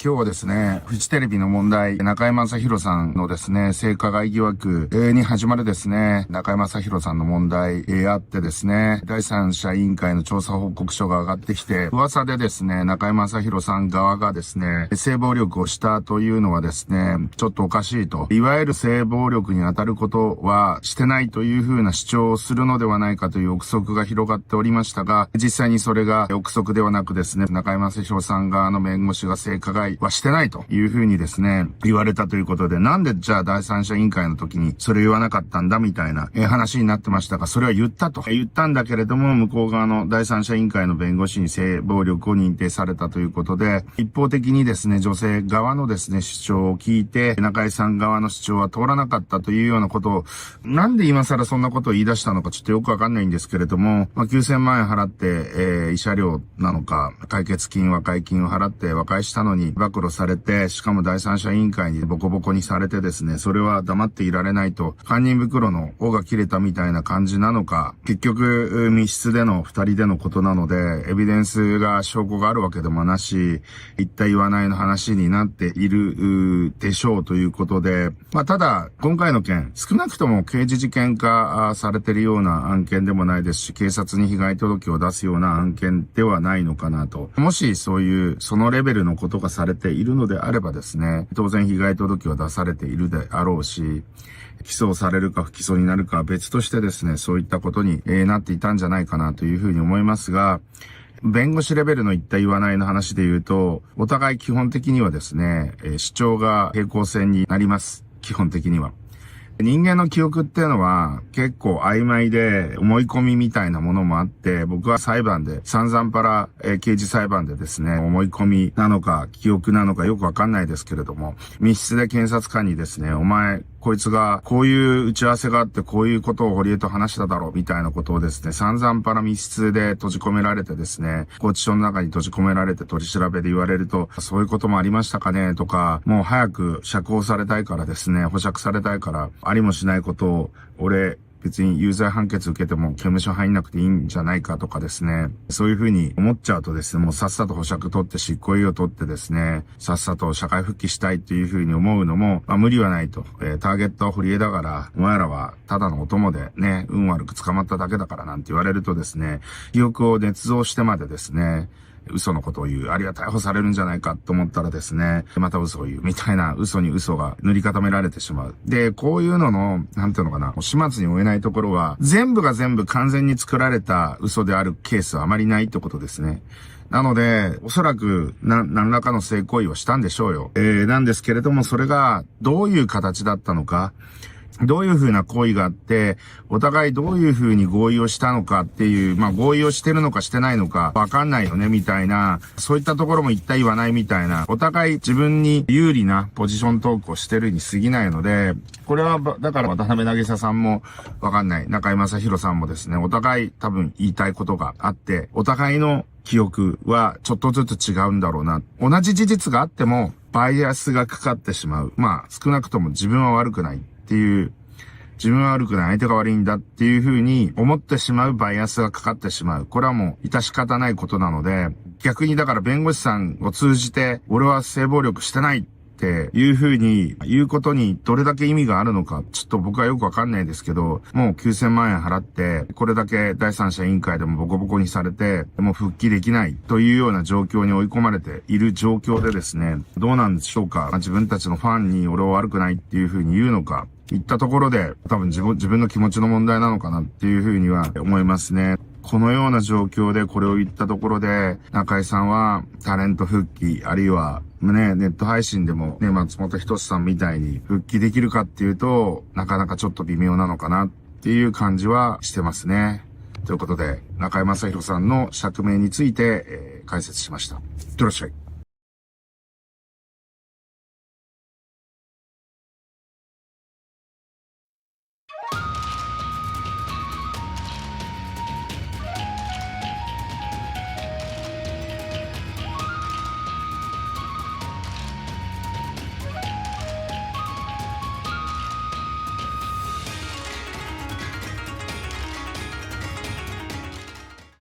今日はですね、フジテレビの問題、中居正広さんのですね、性加害疑惑に始まるですね、中居正広さんの問題あってですね、第三者委員会の調査報告書が上がってきて、噂でですね、中居正広さん側がですね、性暴力をしたというのはですね、ちょっとおかしいと。いわゆる性暴力に当たることはしてないというふうな主張をするのではないかという憶測が広がっておりましたが、実際にそれが憶測ではなくですね、中居正広さん側の弁護士が性加害はしてないというふうにですね、言われたということで、なんでじゃあ第三者委員会の時にそれ言わなかったんだみたいな話になってましたが、それは言ったと。言ったんだけれども、向こう側の第三者委員会の弁護士に性暴力を認定されたということで、一方的にですね、女性側のですね、主張を聞いて、中居さん側の主張は通らなかったというようなことを、なんで今更そんなことを言い出したのかちょっとよくわかんないんですけれども、9000万円払って、慰謝料なのか、解決金、和解金を払って和解したのに暴露されて、しかも第三者委員会にボコボコにされてですね、それは黙っていられないと、堪忍袋の尾が切れたみたいな感じなのか、結局密室での二人でのことなので、エビデンスが証拠があるわけでもなし、言った言わないの話になっているでしょうということで、ただ今回の件、少なくとも刑事事件化されているような案件でもないですし、警察に被害届を出すような案件ではないのかなと。もしそういうそのレベルのことがされているのであればですね、当然被害届を出されているであろうし、起訴されるか不起訴になるかは別としてですね、そういったことになっていたんじゃないかなというふうに思いますが、弁護士レベルの言った言わないの話で言うと、お互い基本的にはですね、主張が平行線になります。基本的には。人間の記憶っていうのは結構曖昧で思い込みみたいなものもあって、僕は裁判で散々パラ刑事裁判でですね、思い込みなのか記憶なのかよくわかんないですけれども、密室で検察官にですね、お前こいつがこういう打ち合わせがあってこういうことを堀江と話しただろうみたいなことをですね、散々パラ密室で閉じ込められてですね、拘置所の中に閉じ込められて取り調べで言われると、そういうこともありましたかねとか、もう早く釈放されたいからですね、保釈されたいからありもしないことを俺別に有罪判決受けても刑務所入んなくていいんじゃないかとかですね、そういうふうに思っちゃうとですね、もうさっさと保釈取って執行猶予取ってですね、さっさと社会復帰したいっていうふうに思うのも、無理はないと。ターゲットは堀江だから、お前らはただのお供でね、運悪く捕まっただけだからなんて言われるとですね、記憶を捏造してまでですね、嘘のことを言う。あるいは逮捕されるんじゃないかと思ったらですね、また嘘を言う。みたいな嘘に嘘が塗り固められてしまう。で、こういうのの、なんていうのかな、始末に追えないところは、全部が全部完全に作られた嘘であるケースはあまりないってことですね。なので、おそらく何らかの性行為をしたんでしょうよ。なんですけれども、それがどういう形だったのか、どういう風な行為があって、お互いどういう風に合意をしたのかっていう、合意をしてるのかしてないのかわかんないよねみたいな、そういったところも言った言わないみたいな、お互い自分に有利なポジショントークをしてるに過ぎないので、これはだから渡辺渚さんもわかんない、中居正広さんもですね、お互い多分言いたいことがあって、お互いの記憶はちょっとずつ違うんだろうな。同じ事実があっても、バイアスがかかってしまう。少なくとも自分は悪くないっていう、自分は悪くない、相手が悪いんだっていう風に思ってしまうバイアスがかかってしまう。これはもう致し方ないことなので、逆にだから弁護士さんを通じて、俺は性暴力してないっていう風に言うことにどれだけ意味があるのか、ちょっと僕はよくわかんないですけど、もう9000万円払って、これだけ第三者委員会でもボコボコにされて、もう復帰できないというような状況に追い込まれている状況でですね、どうなんでしょうか。自分たちのファンに俺は悪くないっていう風に言うのか、言ったところで多分自分の気持ちの問題なのかなっていうふうには思いますね。このような状況でこれを言ったところで中居さんはタレント復帰あるいはね、ネット配信でもね、松本人志さんみたいに復帰できるかっていうとなかなかちょっと微妙なのかなっていう感じはしてますね。ということで中居正広さんの釈明について、解説しました。いってらっしゃい。